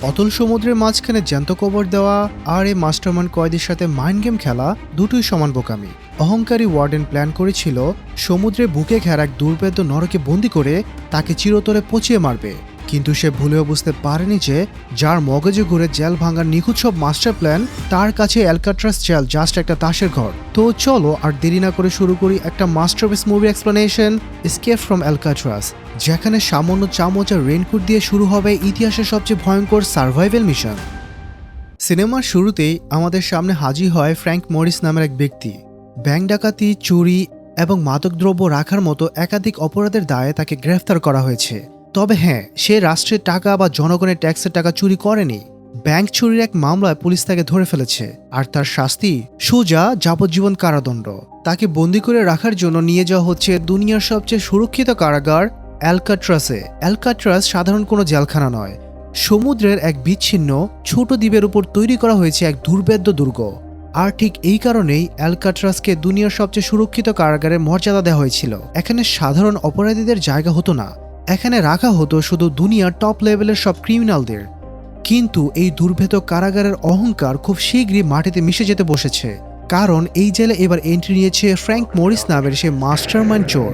অতল সমুদ্রের মাঝখানে জ্যান্ত কবর দেওয়া আর এই মাস্টারমাইন্ড কয়েদির সাথে মাইন্ড গেম খেলা দুটোই সমান বোকামি। অহংকারী ওয়ার্ডেন প্ল্যান করেছিল সমুদ্রের বুকে ঘেরা এক দুর্ভেদ্য নরকে বন্দি করে তাকে চিরতরে পচিয়ে মারবে, কিন্তু সে ভুলেও বুঝতে পারেনি যে যার মগজে ঘুরে জেল ভাঙার নিখুঁত সব মাস্টার প্ল্যান, তার কাছে অ্যালকাট্রাস জেল জাস্ট একটা তাসের ঘর। তো চলো আর দেরি না করে শুরু করি একটা masterpiece movie explanation, escape from অ্যালকাট্রাস, যেখানে সামান্য চামচ আর রেইনকোট দিয়ে শুরু হবে ইতিহাসের সবচেয়ে ভয়ঙ্কর সার্ভাইভাল মিশন। সিনেমার শুরুতেই আমাদের সামনে হাজির হয় ফ্র্যাঙ্ক মরিস নামের এক ব্যক্তি। ব্যাংক ডাকাতি, চুরি এবং মাদকদ্রব্য রাখার মতো একাধিক অপরাধের দায়ে তাকে গ্রেফতার করা হয়েছে। তবে হ্যাঁ, সে রাষ্ট্রের টাকা বা জনগণের ট্যাক্সের টাকা চুরি করেনি। ব্যাংক চুরির এক মামলায় পুলিশ তাকে ধরে ফেলেছে, আর তার শাস্তি সোজা যাবজ্জীবন কারাদণ্ড। তাকে বন্দি করে রাখার জন্য নিয়ে যাওয়া হচ্ছে দুনিয়ার সবচেয়ে সুরক্ষিত কারাগার অ্যালকাট্রাসে। অ্যালকাট্রাস সাধারণ কোনো জেলখানা নয়, সমুদ্রের এক বিচ্ছিন্ন ছোট দ্বীপের উপর তৈরি করা হয়েছে এক দুর্ভেদ্য দুর্গ। আর ঠিক এই কারণেই অ্যালকাট্রাসকে দুনিয়ার সবচেয়ে সুরক্ষিত কারাগারের মর্যাদা দেওয়া হয়েছিল। এখানে সাধারণ অপরাধীদের জায়গা হতো না, এখানে রাখা হতো শুধু দুনিয়ার টপ লেভেলের সব ক্রিমিনালদের। কিন্তু এই দুর্ভেদ্য কারাগারের অহংকার খুব শীঘ্রই মাটিতে মিশে যেতে বসেছে, কারণ এই জেলে এবার এন্ট্রি নিয়েছে ফ্র্যাঙ্ক মরিস নামের সে মাস্টারমাইন্ড চোর,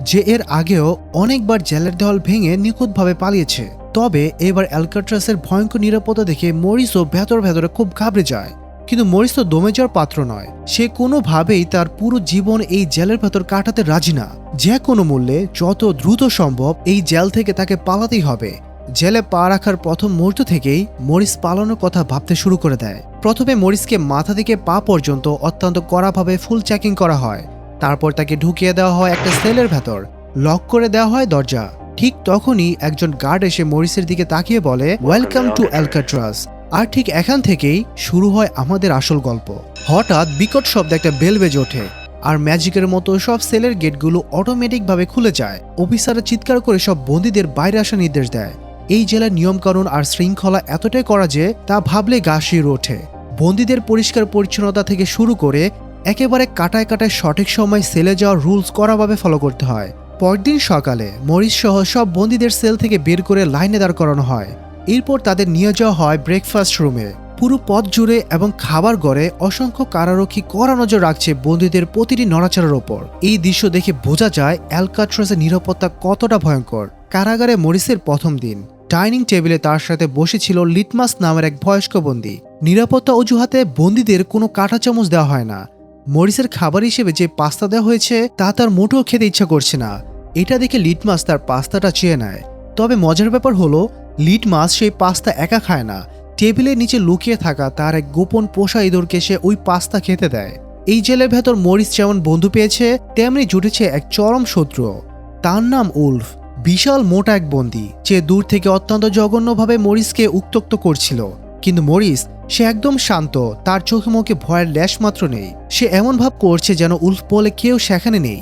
যে এর আগেও অনেকবার জেলের দেওয়াল ভেঙে নিখুঁতভাবে পালিয়েছে। তবে এবার অ্যালকাট্রাসের ভয়ঙ্কর নিরাপত্তা দেখে মরিসও ভেতরে খুব ঘাবড়ে যায়। কিন্তু মরিস তো দমে যাওয়ার পাত্র নয়, সে কোনোভাবেই তার পুরো জীবন এই জেলের ভেতর কাটাতে রাজি না। যে কোনো মূল্যে যত দ্রুত সম্ভব এই জেল থেকে তাকে পালাতেই হবে। জেলে পা রাখার প্রথম মুহূর্ত থেকেই মরিস পালানোর কথা ভাবতে শুরু করে দেয়। প্রথমে মরিসকে মাথা থেকে পা পর্যন্ত অত্যন্ত কড়াভাবে ফুল চেকিং করা হয়, তারপর তাকে ঢুকিয়ে দেওয়া হয় একটা সেলের ভেতর, লক করে দেওয়া হয় দরজা। ঠিক তখনই একজন গার্ড এসে মরিসের দিকে তাকিয়ে বলে, ওয়েলকাম টু অ্যালকাট্রাস। আর ঠিক এখান থেকেই শুরু হয় আমাদের আসল গল্প। হঠাৎ বিকট শব্দে একটা বেল বেজে ওঠে, আর ম্যাজিকের মতো সব সেলের গেটগুলো অটোমেটিকভাবে খুলে যায়। অফিসাররা চিৎকার করে সব বন্দীদের বাইরে আসার নির্দেশ দেয়। এই জেলার নিয়মকানুন আর শৃঙ্খলা এতটাই করা যে তা ভাবলে গা শিউরে ওঠে। বন্দীদের পরিষ্কার পরিচ্ছন্নতা থেকে শুরু করে একেবারে কাটায় সঠিক সময় সেলে যাওয়ার রুলস কড়াভাবে ফলো করতে হয়। পরদিন সকালে মরিস সহ সব বন্দীদের সেল থেকে বের করে লাইনে দাঁড় করানো হয়। এরপর তাদের নিয়ে যাওয়া হয় ব্রেকফাস্ট রুমে। পুরো পথ জুড়ে এবং খাবার ঘরে অসংখ্য কারারক্ষী কড়া নজর রাখছে বন্দীদের প্রতিটি নড়াচড়ার ওপর। এই দৃশ্য দেখে বোঝা যায় অ্যালকাট্রাসের নিরাপত্তা কতটা ভয়ঙ্কর। কারাগারে মরিসের প্রথম দিন। ডাইনিং টেবিলে তার সাথে বসেছিল লিটমাস নামের এক বয়স্ক বন্দী। নিরাপত্তা অজুহাতে বন্দীদের কোনো কাঁটা চামচ দেওয়া হয় না। মরিসের খাবার হিসেবে যে পাস্তা দেওয়া হয়েছে তা তার মোটেও খেতে ইচ্ছা করছে না। এটা দেখে লিটমাস তার পাস্তাটা চেয়ে নেয়। তবে মজার ব্যাপার হলো, লিটমাস সেই পাস্তা একা খায় না, টেবিলের নিচে লুকিয়ে থাকা তার এক গোপন পোষা ইঁদুরকে সে ওই পাস্তা খেতে দেয়। এই জেলের ভেতর মরিস যেমন বন্ধু পেয়েছে, তেমনি জুটেছে এক চরম শত্রু। তার নাম উলফ, বিশাল মোটা এক বন্দী, যে দূর থেকে অত্যন্ত জঘন্যভাবে মরিসকে উত্ত্যক্ত করছিল। কিন্তু মরিস সে একদম শান্ত, তার চোখে মুখে ভয়ের লেশ মাত্র নেই। সে এমন ভাব করছে যেন উলফ বলে কেউ সেখানে নেই।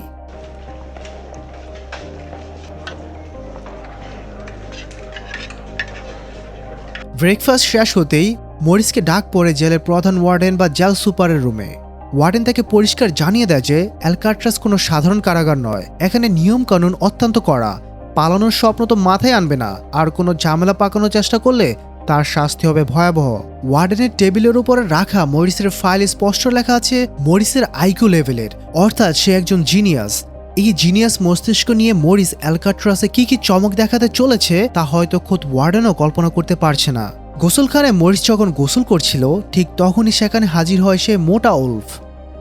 ব্রেকফাস্ট শেষ হতেই মরিসকে ডাক পড়ে জেলের প্রধান ওয়ার্ডেন বা জেল সুপারের রুমে। ওয়ার্ডেন তাকে পরিষ্কার জানিয়ে দেয় যে অ্যালকাট্রাস কোনো সাধারণ কারাগার নয়, এখানে নিয়ম কানুন অত্যন্ত কড়া। পালানোর স্বপ্ন তো মাথায় আনবে না, আর কোনো ঝামেলা পাকানোর চেষ্টা করলে তার শাস্তি হবে ভয়াবহ। ওয়ার্ডেনের টেবিলের উপরে রাখা মরিসের ফাইলে স্পষ্ট লেখা আছে মরিসের আইকিউ লেভেলের, অর্থাৎ সে একজন জিনিয়াস। এই জিনিয়াস মস্তিষ্ক নিয়ে মরিস অ্যালকাট্রাসে কি চমক দেখাতে চলেছে তা হয়তো খোদ ওয়ার্ডেনও কল্পনা করতে পারছে না। গোসলখানায় মরিস যখন গোসল করছিল, ঠিক তখনই সেখানে হাজির হয় সে মোটা উলফ।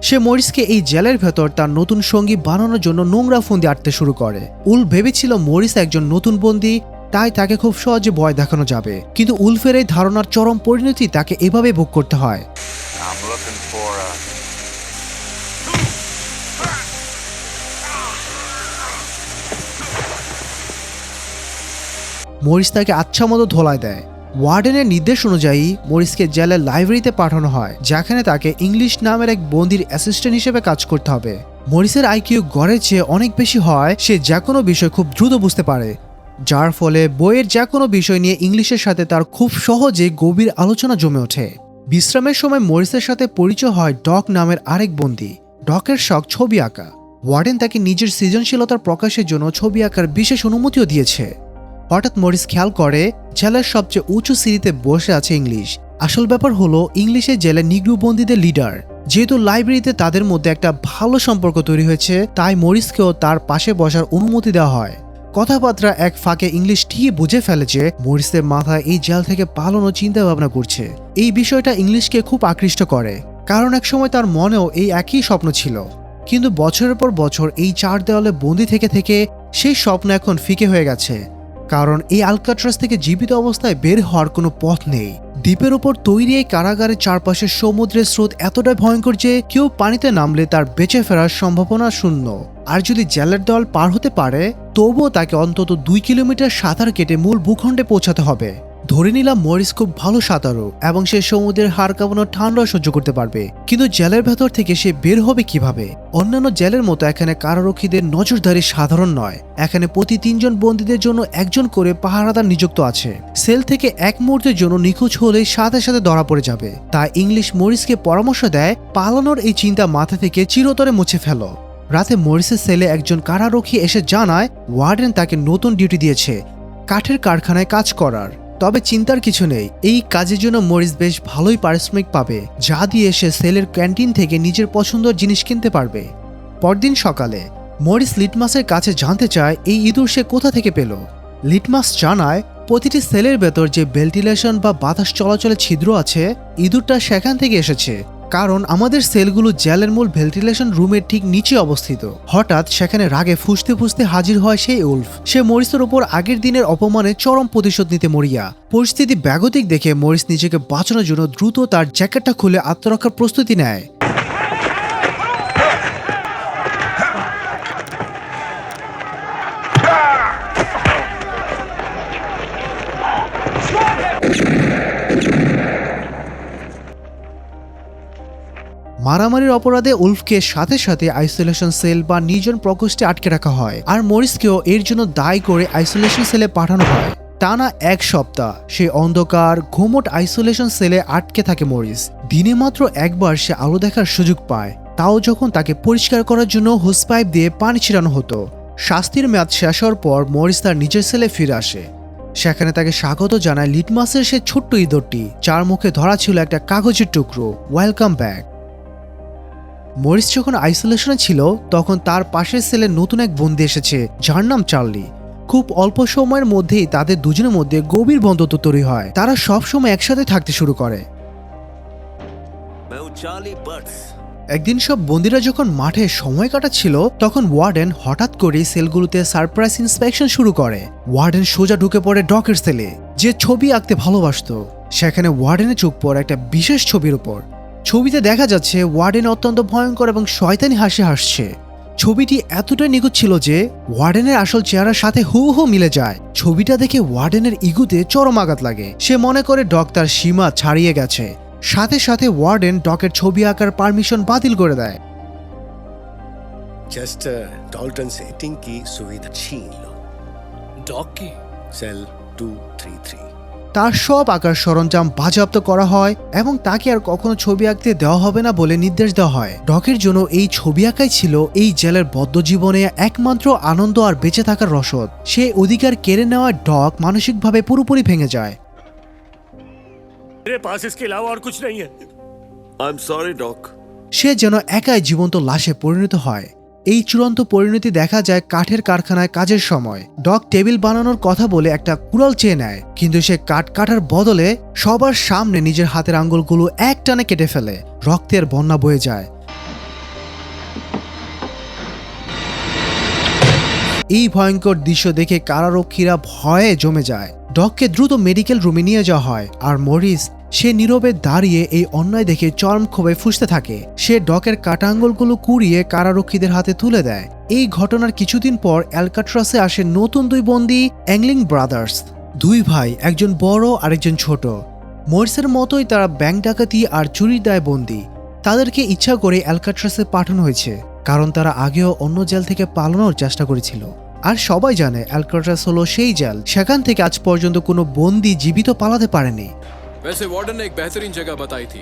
সে মরিসকে এই জেলের ভেতর তার নতুন সঙ্গী বানানোর জন্য নোংরা ফন্দি আঁটতে শুরু করে। উলফ ভেবেছিল মরিস একজন নতুন বন্দী, তাই তাকে খুব সহজে ভয় দেখানো যাবে। কিন্তু উলফের এই ধারণার চরম পরিণতি তাকে এভাবে ভোগ করতে হয়। মরিস তাকে আচ্ছা মতো ধোলাই দেয়। ওয়ার্ডেনের নির্দেশ অনুযায়ী মরিসকে জেলের লাইব্রেরিতে পাঠানো হয়, যেখানে তাকে ইংলিশ নামের এক বন্দির অ্যাসিস্ট্যান্ট হিসেবে কাজ করতে হবে। মরিসের আইকিউ গড়ের চেয়ে অনেক বেশি হয়, সে যে কোনো বিষয় খুব দ্রুত বুঝতে পারে, যার ফলে বইয়ের যে কোনো বিষয় নিয়ে ইংলিশের সাথে তার খুব সহজে গভীর আলোচনা জমে ওঠে। বিশ্রামের সময় মরিসের সাথে পরিচয় হয় ডক নামের আরেক বন্দী। ডকের শখ ছবি আঁকা। ওয়ার্ডেন তাকে নিজের সৃজনশীলতার প্রকাশের জন্য ছবি আঁকার বিশেষ অনুমতিও দিয়েছে। হঠাৎ মরিস খেয়াল করে জেলের সবচেয়ে উঁচু সিঁড়িতে বসে আছে ইংলিশ। আসল ব্যাপার হলো ইংলিশের জেলে নিগ্রো বন্দীদের লিডার। যেহেতু লাইব্রেরিতে তাদের মধ্যে একটা ভালো সম্পর্ক তৈরি হয়েছে, তাই মরিসকেও তার পাশে বসার অনুমতি দেওয়া হয়। কথাবার্তা এক ফাঁকে ইংলিশ ঠিকই বুঝে ফেলে যে মরিসের মাথায় এই জেল থেকে পালানোর চিন্তা ভাবনা করছে। এই বিষয়টা ইংলিশকে খুব আকৃষ্ট করে, কারণ একসময় তার মনেও এই একই স্বপ্ন ছিল। কিন্তু বছরের পর বছর এই চার দেওয়ালে বন্দি থেকে থেকে সেই স্বপ্ন এখন ফিকে হয়ে গেছে, কারণ এই আলকাট্রাস থেকে জীবিত অবস্থায় বের হওয়ার কোনো পথ নেই। দ্বীপের উপর তৈরি এই কারাগারের চারপাশে সমুদ্রের স্রোত এতটাই ভয়ঙ্কর যে কেউ পানিতে নামলে তার বেঁচে ফেরার সম্ভাবনা শূন্য। আর যদি জেলের দেওয়াল পার হতে পারে, তবুও তাকে অন্তত 2 কিলোমিটার সাঁতার কেটে মূল ভূখণ্ডে পৌঁছাতে হবে। ধরে নিলাম মরিস খুব ভালো সাঁতারু এবং সে সমুদ্রের হাড় কাঁপানো ঠান্ডা সহ্য করতে পারবে, কিন্তু জেলের ভেতর থেকে সে বের হবে কিভাবে? অন্যান্য জেলের মতো এখানে কারারক্ষীদের নজরদারি সাধারণ নয়। এখানে প্রতি 3 জন বন্দীদের জন্য একজন করে পাহারাদার নিযুক্ত আছে। সেল থেকে এক মুহূর্তের জন্য নিখোঁজ হলেই সাথে সাথে ধরা পড়ে যাবে। তাই ইংলিশ মরিসকে পরামর্শ দেয় পালানোর এই চিন্তা মাথা থেকে চিরতরে মুছে ফেলো। রাতে মরিসের সেলে একজন কারারক্ষী এসে জানায় ওয়ার্ডেন তাকে নতুন ডিউটি দিয়েছে, কাঠের কারখানায় কাজ করার। তবে চিন্তার কিছু নেই, এই কাজের জন্য মরিস বেশ ভালোই পারিশ্রমিক পাবে, যা দিয়ে সে সেলের ক্যান্টিন থেকে নিজের পছন্দের জিনিস কিনতে পারবে। পরদিন সকালে মরিস লিটমাসের কাছে জানতে চায় এই ইঁদুর সে কোথা থেকে পেল। লিটমাস জানায় প্রতিটি সেলের ভেতর যে ভেন্টিলেশন বা বাতাস চলাচলের ছিদ্র আছে, ইঁদুরটা সেখান থেকে এসেছে, কারণ আমাদের সেলগুলো জেলের মূল ভেন্টিলেশন রুমের ঠিক নিচে অবস্থিত। হঠাৎ সেখানে রাগে ফুঁসতে ফুঁসতে হাজির হয় সেই উলফ। সে মরিসের উপর আগের দিনের অপমানে চরম প্রতিশোধ নিতে মরিয়া। পরিস্থিতি ব্যাগতিক দেখে মরিস নিজেকে বাঁচানোর জন্য দ্রুত তার জ্যাকেটটা খুলে আত্মরক্ষার প্রস্তুতি নেয়। মারামারির অপরাধে উলফকে সাথে সাথে আইসোলেশন সেল বা নির্জন প্রকোষ্ঠে আটকে রাখা হয়, আর মরিসকেও এর জন্য দায়ী করে আইসোলেশন সেলে পাঠানো হয়। টানা 1 সপ্তাহ সে অন্ধকার ঘুমট আইসোলেশন সেলে আটকে থাকে মরিস। দিনে মাত্র একবার সে আলো দেখার সুযোগ পায়, তাও যখন তাকে পরিষ্কার করার জন্য হোস পাইপ দিয়ে পানি ছিটানো হতো। শাস্তির মেয়াদ শেষ হওয়ার পর মরিস তার নিজের সেলে ফিরে আসে। সেখানে তাকে স্বাগত জানায় লিটমাসের সে ছোট্ট ইঁদুরটি, যার মুখে ধরা ছিল একটা কাগজের টুকরো, ওয়েলকাম ব্যাক। মরিস যখন আইসোলেশনে ছিল তখন তার পাশের সেলে নতুন এক বন্দী এসেছে, যার নাম চার্লি। খুব অল্প সময়ের মধ্যেই তাদের দুজনের মধ্যে গভীর বন্ধুত্ব তৈরি হয়। তারা সব সময় একসাথে থাকতে শুরু করে। একদিন সব বন্দীরা যখন মাঠে সময় কাটাচ্ছিল, তখন ওয়ার্ডেন হঠাৎ করে সেলগুলোতে সারপ্রাইজ ইন্সপেকশন শুরু করে। ওয়ার্ডেন সোজা ঢুকে পড়ে ডকের সেলে, যে ছবি আঁকতে ভালোবাসতো। সেখানে ওয়ার্ডেনের চোখ পড়ে একটা বিশেষ ছবির উপর। ছবিতে দেখা যাচ্ছে ওয়ার্ডেন অত্যন্ত ভয়ঙ্কর এবং শয়তানি হাসি হাসছে। ছবিটি এতটাই নিখুঁত ছিল যে ওয়ার্ডেনের আসল চেহারার সাথে হুবহু মিলে যায়। ছবিটা দেখে ওয়ার্ডেনের ইগুতে চরম আঘাত লাগে। সে মনে করে ডক তার সীমা ছাড়িয়ে গেছে। সাথে সাথে ওয়ার্ডেন ডকের ছবি আঁকার পারমিশন বাতিল করে দেয়। चेस्टर डॉल्टन से टिंग की सुविधा छीन लो। डॉग की सेल 233। তার সব আঁকার সরঞ্জাম বাজেয়াপ্ত করা হয় এবং তাকে আর কখনো ছবি আঁকতে দেওয়া হবে না বলে নির্দেশ দেওয়া হয়। ডকের জন্য এই ছবি আঁকাই ছিল এই জেলের বদ্ধ জীবনে একমাত্র আনন্দ আর বেঁচে থাকার রসদ। সে অধিকার কেড়ে নেওয়া ডক মানসিকভাবে পুরোপুরি ভেঙে যায়। मेरे पास इसके अलावा और कुछ नहीं है। I am sorry dog. সে যেন একাই জীবন্ত লাশে পরিণত হয়। এই চূড়ান্ত পরিণতি দেখা যায় কাঠের কারখানায় কাজের সময়। ডক টেবিল বানানোর কথা বলে একটা কুড়াল চেয়ে নেয়, কিন্তু সে কাঠ কাটার বদলে সবার সামনে নিজের হাতের আঙ্গুলগুলো একটানে কেটে ফেলে। রক্তের বন্যা বয়ে যায়। এই ভয়ঙ্কর দৃশ্য দেখে কারারক্ষীরা ভয়ে জমে যায়। ডককে দ্রুত মেডিকেল রুমে নিয়ে যাওয়া হয়, আর মরিস সে নীরবে দাঁড়িয়ে এই অন্যায় দেখে চরম ক্ষোভে ফুঁসতে থাকে। সে ডকের কাটা আঙ্গুলগুলো কুড়িয়ে কারারক্ষীদের হাতে তুলে দেয়। এই ঘটনার কিছুদিন পর অ্যালকাট্রাসে আসে নতুন 2 বন্দী, অ্যাংলিং ব্রাদার্স। 2 ভাই, একজন বড় আরেকজন ছোট। মরিসের মতোই তারা ব্যাংক ডাকাতি আর চুরির দায়ে বন্দী। তাদেরকে ইচ্ছা করে অ্যালকাট্রাসে পাঠানো হয়েছে, কারণ তারা আগেও অন্য জেল থেকে পালানোর চেষ্টা করেছিল। আর সবাই জানে অ্যালকাট্রাস হলো সেই জেল, সেখান থেকে আজ পর্যন্ত কোনো বন্দী জীবিত পালাতে পারেনি। वैसे वार्डन ने एक बेहतरीन जगह बताई थी,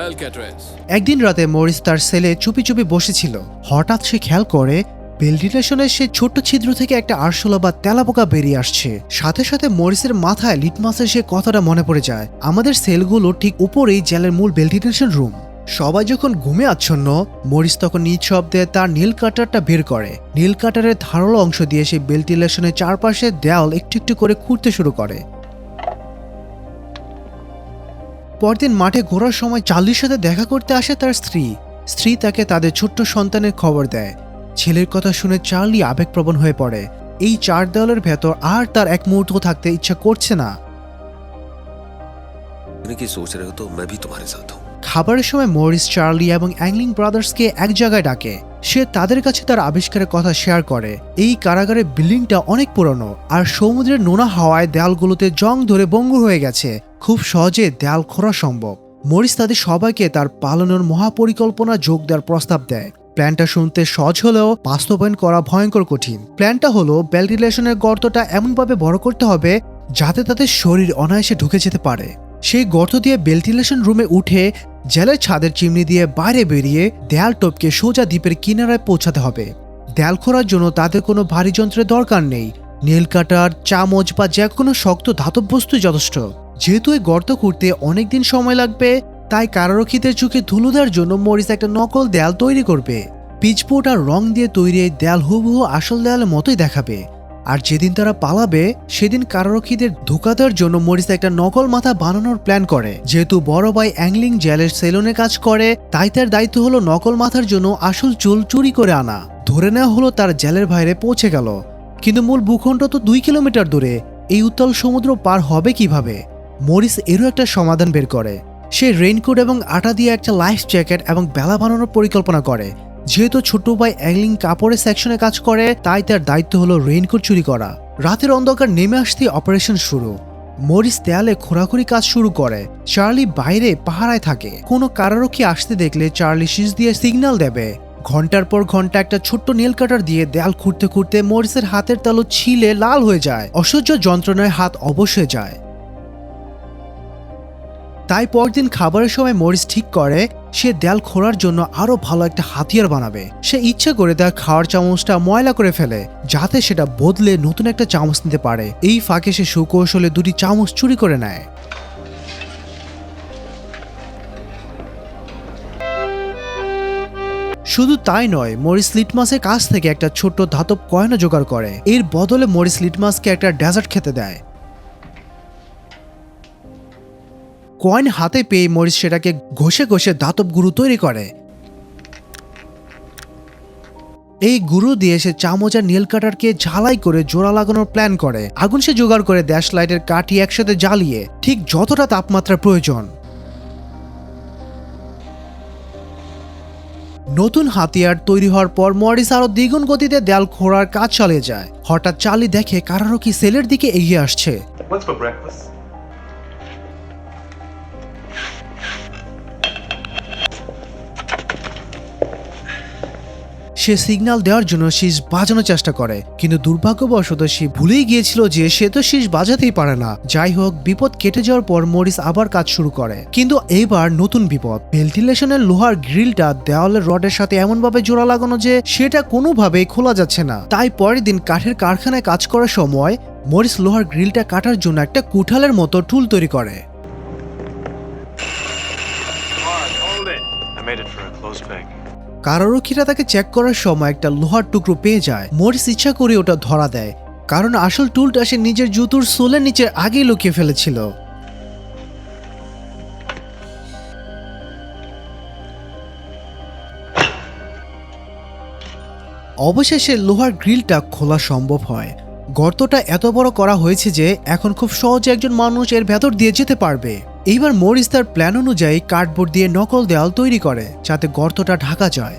अल्काट्राज। একদিন রাতে মরিস তার সেলে চুপি চুপি বসেছিল। হঠাৎ সে খেয়াল করে ভেন্টিলেশনের সেই ছোট্ট ছিদ্র থেকে একটা আরশোলা বা তেলাপোকা বেরিয়ে আসছে। সাথে সাথে মরিসের মাথায় লিটমাসের সে কথাটা মনে পড়ে যায়, আমাদের সেলগুলো ঠিক উপরেই জেলের মূল ভেন্টিলেশন রুম। সবাই যখন ঘুমে আচ্ছন্ন, মরিস তখন নিজ শব্দে তার নীল কাটারটা বের করে। নীল কাটারের ধারালো অংশ দিয়ে সেই ভেন্টিলেশনের চারপাশে দেয়াল একটু একটু করে খুঁড়তে শুরু করে। পরদিন মাঠে ঘোরার সময় চার্লির সাথে দেখা করতে আসে তার স্ত্রী তাকে তাদের ছোট্ট সন্তানের খবর দেয়। ছেলের কথা শুনে চার্লি আবেগপ্রবণ হয়ে পড়ে। এই 4 দেওয়ালের ভেতর আর তার এক মুহূর্ত থাকতে ইচ্ছা করছে না। की सोच रहे हो तो मैं भी तुम्हारे साथ हूँ। খাবারের সময় মরিস চার্লি এবং অ্যাংলিং ব্রাদার্সকে এক জায়গায় ডাকে। সে তাদের কাছে তার আবিষ্কারের কথা শেয়ার করে। এই কারাগারের বিল্ডিংটা অনেক পুরনো, আর সমুদ্রের নোনা হাওয়ায় দেয়ালগুলোতে জং ধরে ভঙ্গুর হয়ে গেছে। খুব সহজে দেয়াল খোঁড়া সম্ভব। মরিস তাদের সবাইকে তার পালনের মহাপরিকল্পনা যোগ দেওয়ার প্রস্তাব দেয়। প্ল্যানটা শুনতে সহজ হলেও বাস্তবায়ন করা ভয়ঙ্কর কঠিন। প্ল্যানটা হলো ভেন্টিলেশনের গর্তটা এমনভাবে বড় করতে হবে যাতে তাদের শরীর অনায়াসে ঢুকে যেতে পারে। সেই গর্ত দিয়ে ভেন্টিলেশন রুমে উঠে জেলের ছাদের চিমনি দিয়ে বাইরে বেরিয়ে দেয়াল টপকে সোজা দ্বীপের কিনারায় পৌঁছাতে হবে। দেয়াল খোঁড়ার জন্য তাদের কোনো ভারী যন্ত্রের দরকার নেই। নীল কাটার, চামচ বা যে কোনো শক্ত ধাতব বস্তু যথেষ্ট। যেহেতু এই গর্ত করতে অনেকদিন সময় লাগবে, তাই কারারক্ষীদের চোখে ধুলো দেওয়ার জন্য মরিস একটা নকল দেয়াল তৈরি করবে। পিচবোর্ড আর রং দিয়ে তৈরি এই দেয়াল হুবহু আসল দেয়ালের মতোই দেখাবে। আর যেদিন তারা পালাবে সেদিন কারারক্ষীদের ধোঁকা দেওয়ার জন্য মরিস একটা নকল মাথা বানানোর প্ল্যান করে। যেহেতু বড় ভাই অ্যাংলিং জেলের সেলুনে কাজ করে, তাই তার দায়িত্ব হলো নকল মাথার জন্য আসল চুল চুরি করে আনা। ধরে নেওয়া হলো তার জেলের বাইরে পৌঁছে গেল, কিন্তু মূল ভূখণ্ড তো 2 কিলোমিটার দূরে। এই উত্তাল সমুদ্র পার হবে কিভাবে? মরিস এরও একটা সমাধান বের করে। সে রেইনকোট এবং আটা দিয়ে একটা লাইফ জ্যাকেট এবং বেলা বানানোর পরিকল্পনা করে। যেহেতু ছোট ভাই অ্যাংলিং কাপড়ের সেকশনে কাজ করে, তাই তার দায়িত্ব হলো রেইনকোট চুরি করা। রাতের অন্ধকার নেমে আসতেই অপারেশন শুরু। মরিস দেয়ালে খোঁড়াখুড়ি কাজ শুরু করে। চার্লি বাইরে পাহারায় থাকে। কোনো কারারক্ষী আসতে দেখলে চার্লি শীষ দিয়ে সিগন্যাল দেবে। ঘন্টার পর ঘন্টা একটা ছোট্ট নেল কাটার দিয়ে দেয়াল খুঁড়তে খুঁড়তে মরিসের হাতের তালু ছিলে লাল হয়ে যায়। অসহ্য যন্ত্রণায় হাত অবশ হয়ে যায়। তাই পরদিন খাবারের সময় মরিস ঠিক করে সে দেয়াল খোঁড়ার জন্য আরো ভালো একটা হাতিয়ার বানাবে। সে ইচ্ছে করে তার খাওয়ার চামচটা ময়লা করে ফেলে, যাতে সেটা বদলে নতুন একটা চামচ নিতে পারে। এই ফাঁকে সে সুকৌশলে 2টি চামচ চুরি করে নেয়। শুধু তাই নয়, মরিস লিটমাসের কাছ থেকে একটা ছোট্ট ধাতব কয়েনও জোগাড় করে। এর বদলে মরিস লিটমাসকে একটা ডেজার্ট খেতে দেয়। কয়েন হাতে পেয়ে মরিস সেটাকে ঘষে ঘষে ধাতব গুরু তৈরি করে। এই গুরু দিয়ে সে চামচ আর নীল কাটারকে ঝালাই করে জোড়া লাগানোর প্ল্যান করে। আগুন সে জোগাড় করে ড্যাশ লাইটের কাঠি একসাথে জ্বালিয়ে ঠিক যতটা তাপমাত্রা প্রয়োজন। নতুন হাতিয়ার তৈরি হওয়ার পর মরিস আরো দ্বিগুণ গতিতে দেয়াল খোঁড়ার কাজ চালিয়ে যায়। হঠাৎ চার্লি দেখে কারারক্ষী সেলের দিকে এগিয়ে আসছে। What's for breakfast? Say signal দেওয়ার জন্য শীষ বাজানোর চেষ্টা করে, কিন্তু দুর্ভাগ্যবশত সে ভুলেই গিয়েছিল যে সে তো শীষ বাজাতেই পারে না। যাই হোক, বিপদ কেটে যাওয়ার পর মরিস আবার কাজ শুরু করে, কিন্তু এইবার নতুন বিপদ। ভেন্টিলেশনের লোহার গ্রিলটা দেওয়ালের রডের সাথে এমনভাবে জোড়া লাগানো যে সেটা কোনোভাবেই খোলা যাচ্ছে না। তাই পরের দিন কাঠের কারখানায় কাজ করার সময় মরিস লোহার গ্রিলটা কাটার জন্য একটা কুঠালের মতো টুল তৈরি করে। Hold it. I made it for a close peg. কারারক্ষীরা তাকে চেক করার সময় একটা লোহার টুকরো পেয়ে যায়। মরিস ইচ্ছা করে ওটা ধরা দেয়, কারণ আসল টুলটা সে নিজের জুতোর সোলের নিচে আগেই লুকিয়ে ফেলেছিল। অবশেষে লোহার গ্রিলটা খোলা সম্ভব হয়। গর্তটা এত বড় করা হয়েছে যে এখন খুব সহজে একজন মানুষ এর ভেতর দিয়ে যেতে পারবে। এইবার মরিস তার প্ল্যান অনুযায়ী কার্ডবোর্ড দিয়ে নকল দেওয়াল তৈরি করে যাতে গর্তটা ঢাকা যায়।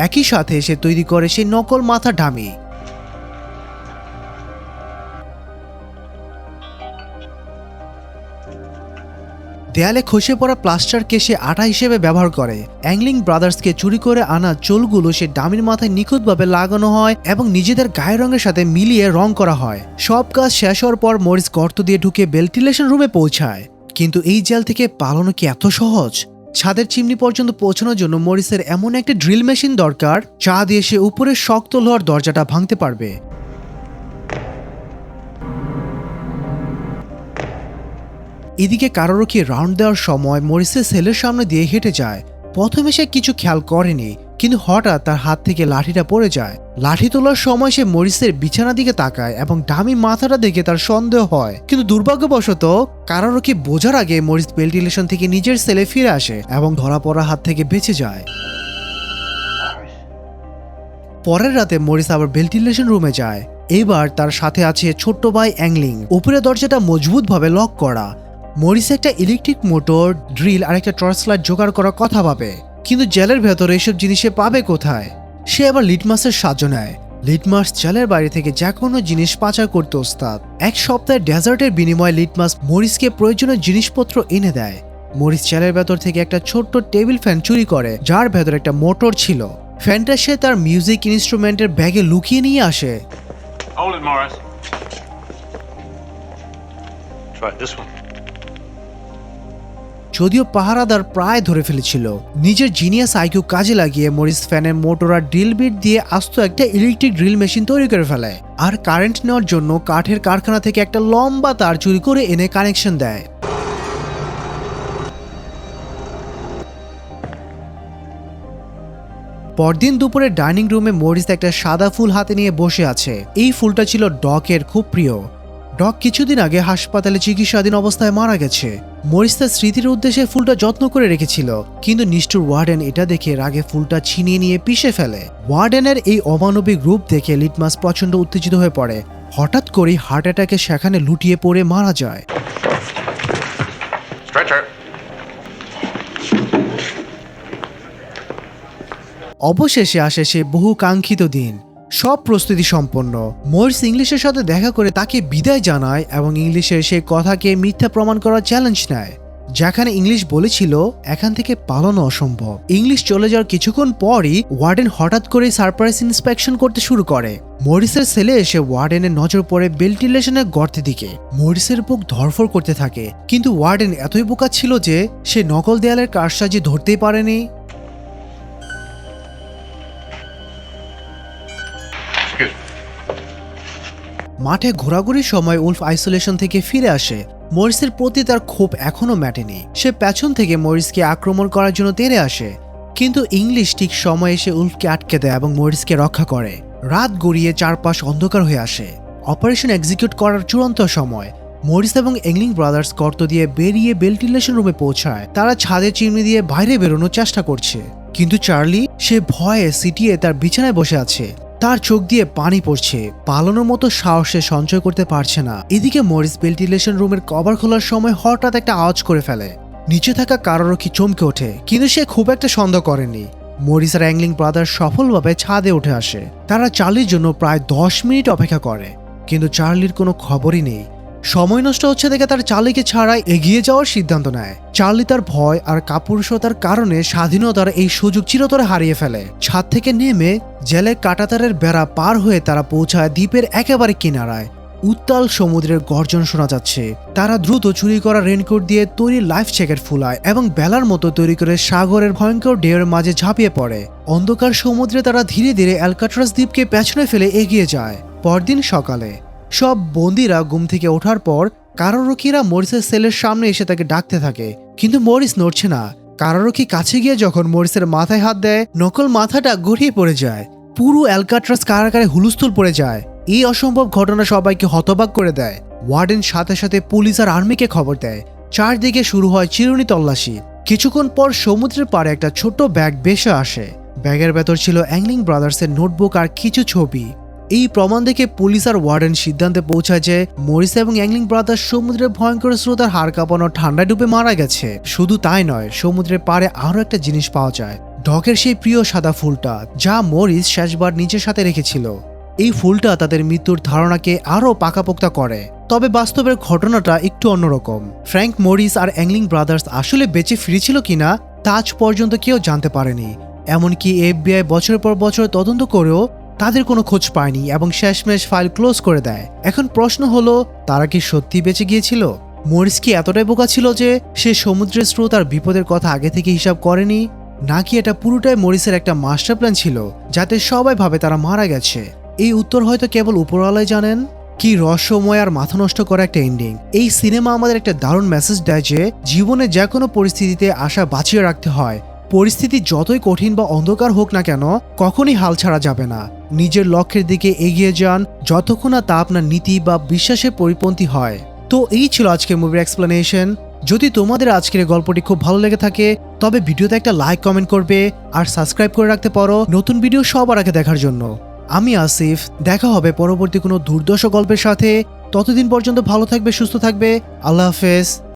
একই সাথে সে তৈরি করে সেই নকল মাথা ডামি। দেয়ালে খসে পড়া প্লাস্টারকে সে আঠা হিসেবে ব্যবহার করে। অ্যাংলিং ব্রাদার্সকে চুরি করে আনা চুলগুলো সে ডামির মাথায় নিখুঁতভাবে লাগানো হয় এবং নিজেদের গায়ের রঙের সাথে মিলিয়ে রং করা হয়। সব কাজ শেষ হওয়ার পর মরিস গর্ত দিয়ে ঢুকে ভেন্টিলেশন রুমে পৌঁছায়। কিন্তু এই জেল থেকে পালানো কি এত সহজ? ছাদের চিমনি পর্যন্ত পৌঁছানোর জন্য মরিসের এমন একটা ড্রিল মেশিন দরকার যা দিয়ে সে উপরের শক্ত লোহার দরজাটা ভাঙতে পারবে। এদিকে কারারক্ষী রাউন্ড দেওয়ার সময় মরিসের সেলের সামনে দিয়ে হেঁটে যায়। প্রথমে সে কিছু খেয়াল করেনি, কিন্তু হঠাৎ তার হাত থেকে লাঠিটা পড়ে যায়। লাঠি তোলার সময় সে মরিসের বিছানার দিকে তাকায় এবং ডামি মাথাটা দেখে তার সন্দেহ হয়, কিন্তু দুর্ভাগ্যবশত কারারক্ষী বোঝার আগে মরিস ভেন্টিলেশন থেকে নিজের সেলে ফিরে আসে এবং ধরা পড়ার হাত থেকে বেঁচে যায়। পরের রাতে মরিস আবার ভেন্টিলেশন রুমে যায়। এবার তার সাথে আছে ছোট্ট ভাই অ্যাংলিং। উপরে দরজাটা মজবুতভাবে লক করা। মরিস একটা ইলেকট্রিক মোটর, ড্রিল আর একটা টর্চ লাইট জোগাড় করার কথা ভাবে, কিন্তু জেলের ভেতরে এসব জিনিস সে পাবে কোথায়? সে আবার লিটমাসের সাহায্য নেয়। লিটমাস জেলের বাইরে থেকে যে কোনো জিনিস পাচার করতে ওস্তাদ। এক সপ্তাহের ডেজার্টের বিনিময়ে লিটমাস মরিসকে প্রয়োজনীয় জিনিসপত্র এনে দেয়। মরিস জেলের ভেতর থেকে একটা ছোট্ট টেবিল ফ্যান চুরি করে, যার ভেতর একটা মোটর ছিল। ফ্যানটা সে তার মিউজিক ইনস্ট্রুমেন্টের ব্যাগে লুকিয়ে নিয়ে আসে। Hold it, Morris. Try this one. যদিও পাহারাদার প্রায় ধরে ফেলেছিল, নিজের জিনিয়াস আইকিউ কাজে লাগিয়ে মরিস ফ্যানের মোটর আর ড্রিল বিট দিয়ে আস্ত একটা ইলেকট্রিক ড্রিল মেশিন তৈরি করে ফেলে, আর কারেন্ট নেওয়ার জন্য কাঠের কারখানা থেকে একটা লম্বা তার চুরি করে এনে কানেকশন দেয়। পরদিন দুপুরে ডাইনিং রুমে মরিস একটা সাদা ফুল হাতে নিয়ে বসে আছে। এই ফুলটা ছিল ডকের খুব প্রিয়। ডক কিছুদিন আগে হাসপাতালে চিকিৎসাধীন অবস্থায় মারা গেছে। মরিস তার স্মৃতির উদ্দেশ্যে ফুলটা যত্ন করে রেখেছিল, কিন্তু নিষ্ঠুর ওয়ার্ডেন এটা দেখে রাগে ফুলটা ছিনিয়ে নিয়ে পিষে ফেলে। ওয়ার্ডেনের এই অমানবিক রূপ দেখে লিটমাস প্রচন্ড উত্তেজিত হয়ে পড়ে। হঠাৎ করেই হার্ট অ্যাটাকে সেখানে লুটিয়ে পড়ে মারা যায়। Stretcher. অবশেষে আসে সে বহু কাঙ্ক্ষিত দিন। সব প্রস্তুতি সম্পন্ন। মরিস ইংলিশের সাথে দেখা করে তাকে বিদায় জানায় এবং ইংলিশের সেই কথাকে মিথ্যা প্রমাণ করার চ্যালেঞ্জ নেয়। যেখানে ইংলিশ বলেছিল এখান থেকে পালানো অসম্ভব। ইংলিশ চলে যাওয়ার কিছুক্ষণ পরই ওয়ার্ডেন হঠাৎ করে সারপ্রাইজ ইন্সপেকশন করতে শুরু করে। মরিসের ছেলে এসে ওয়ার্ডেনের নজর পড়ে ভেন্টিলেশনের গর্তের দিকে। মরিসের বুক ধরফর করতে থাকে, কিন্তু ওয়ার্ডেন এতই বোকা ছিল যে সে নকল দেয়ালের কারসাজি ধরতেই পারেনি। মাঠে ঘোরাঘুরির সময় উলফ আইসোলেশন থেকে ফিরে আসে। মরিসের প্রতি তার ক্ষোভ এখনো মেটেনি। সে পেছন থেকে মরিসকে আক্রমণ করার জন্য তেড়ে আসে, কিন্তু ইংলিশ ঠিক সময়ে এসে উলফকে আটকে দেয় এবং মরিসকে রক্ষা করে। রাত গড়িয়ে চারপাশ অন্ধকার হয়ে আসে। অপারেশন এক্সিকিউট করার চূড়ান্ত সময়। মরিস এবং অ্যাংলিং ব্রাদার্স গর্ত দিয়ে বেরিয়ে ভেন্টিলেশন রুমে পৌঁছায়। তারা ছাদের চিমনি দিয়ে বাইরে বেরোনোর চেষ্টা করছে, কিন্তু চার্লি সে ভয়ে সিটিয়ে তার বিছানায় বসে আছে। তার চোখ দিয়ে পানি পড়ছে, পালানোর মতো সাহসে সঞ্চয় করতে পারছে না। এদিকে মরিস ভেন্টিলেশন রুমের কভার খোলার সময় হঠাৎ একটা আওয়াজ করে ফেলে। নিচে থাকা কারারক্ষী চমকে ওঠে, কিন্তু সে খুব একটা সন্দেহ করেনি। মরিস আর অ্যাংলিং ব্রাদার্স সফলভাবে ছাদে উঠে আসে। তারা চার্লির জন্য প্রায় 10 মিনিট অপেক্ষা করে, কিন্তু চার্লির কোনো খবরই নেই। সময় নষ্ট হচ্ছে দেখে তার চার্লিকে ছাড়াই এগিয়ে যাওয়ার সিদ্ধান্ত নেয়। চার্লি তার ভয় আর কাপুরুষতার কারণে স্বাধীনতার এই সুযোগ চিরতরে হারিয়ে ফেলে। ছাদ থেকে নেমে জেলের কাঁটাতারের বেড়া পার হয়ে তারা পৌঁছায় দ্বীপের একেবারে কিনারায়। উত্তাল সমুদ্রের গর্জন শোনা যাচ্ছে। তারা দ্রুত চুরি করা রেনকোট দিয়ে তৈরি লাইফ জ্যাকেট ফুলায় এবং বেলার মতো তৈরি করে সাগরের ভয়ঙ্কর ঢেউয়ের মাঝে ঝাঁপিয়ে পড়ে। অন্ধকার সমুদ্রে তারা ধীরে ধীরে অ্যালকাট্রাস দ্বীপকে পেছনে ফেলে এগিয়ে যায়। পরদিন সকালে সব বন্দীরা ঘুম থেকে ওঠার পর কারারক্ষীরা মরিসের সেলের সামনে এসে তাকে ডাকতে থাকে, কিন্তু মরিস নড়ছে না। কারারক্ষী কাছে গিয়ে যখন মরিসের মাথায় হাত দেয়, নকল মাথাটা গড়িয়ে পড়ে যায়। পুরো অ্যালকাট্রাস কারাগারে হুলস্থুল পড়ে যায়। এই অসম্ভব ঘটনা সবাইকে হতবাক করে দেয়। ওয়ার্ডেন সাথে সাথে পুলিশ আর আর্মিকে খবর দেয়। চারদিকে শুরু হয় চিরুনি তল্লাশি। কিছুক্ষণ পর সমুদ্রের পাড়ে একটা ছোট্ট ব্যাগ ভেসে আসে। ব্যাগের ভেতর ছিল অ্যাংলিং ব্রাদার্সের নোটবুক আর কিছু ছবি। এই প্রমাণ দেখে পুলিশ আর ওয়ার্ডেন সিদ্ধান্তে পৌঁছায় যে মরিস এবং অ্যাংলিং ব্রাদার্স সমুদ্রের ভয়ঙ্কর স্রোতার হাড় কাঁপানো ঠান্ডায় ডুবে মারা গেছে। শুধু তাই নয়, সমুদ্রের পাড়ে আরো একটা জিনিস পাওয়া যায়, ডকের সেই প্রিয় সাদা ফুলটা যা মরিস শেষবার নিজের সাথে রেখেছিল। এই ফুলটা তাদের মৃত্যুর ধারণাকে আরো পাকাপোক্তা করে। তবে বাস্তবের ঘটনাটা একটু অন্যরকম। ফ্র্যাঙ্ক মরিস আর অ্যাংলিং ব্রাদার্স আসলে বেঁচে ফিরেছিল কিনা তা আজ পর্যন্ত কেউ জানতে পারেনি। এমনকি এফবিআই বছরের পর বছর তদন্ত করেও তাদের কোনো খোঁজ পায়নি এবং শেষমেশ ফাইল ক্লোজ করে দেয়। এখন প্রশ্ন হলো, তারা কি সত্যি বেঁচে গিয়েছিল? মরিস কি এতটাই বোকা ছিল যে সে সমুদ্রের স্রোত আর বিপদের কথা আগে থেকে হিসাব করেনি, নাকি এটা পুরোটাই মরিসের একটা মাস্টার প্ল্যান ছিল যাতে সবাই ভাবে তারা মারা গেছে? এই উত্তর হয়তো কেবল উপরওয়ালাই জানেন। কি রহস্যময় আর মাথা নষ্ট করা একটা এন্ডিং। এই সিনেমা আমাদের একটা দারুণ মেসেজ দেয় যে জীবনে যে কোনো পরিস্থিতিতে আশা বাঁচিয়ে রাখতে হয়। পরিস্থিতি যতই কঠিন বা অন্ধকার হোক না কেন, কখনই হাল ছাড়া যাবে না। নিজের লক্ষ্যের দিকে এগিয়ে যান যতক্ষণ না তা আপনার নীতি বা বিশ্বাসের পরিপন্থী হয়। তো এই ছিল আজকের মুভির এক্সপ্লেনেশন। যদি তোমাদের আজকের এই গল্পটি খুব ভালো লেগে থাকে তবে ভিডিওতে একটা লাইক কমেন্ট করবে আর সাবস্ক্রাইব করে রাখতে পারো নতুন ভিডিও সবার আগে দেখার জন্য। আমি আসিফ, দেখা হবে পরবর্তী কোনো দুর্দর্শ গল্পের সাথে। ততদিন পর্যন্ত ভালো থাকবে, সুস্থ থাকবে। আল্লাহ হাফেজ।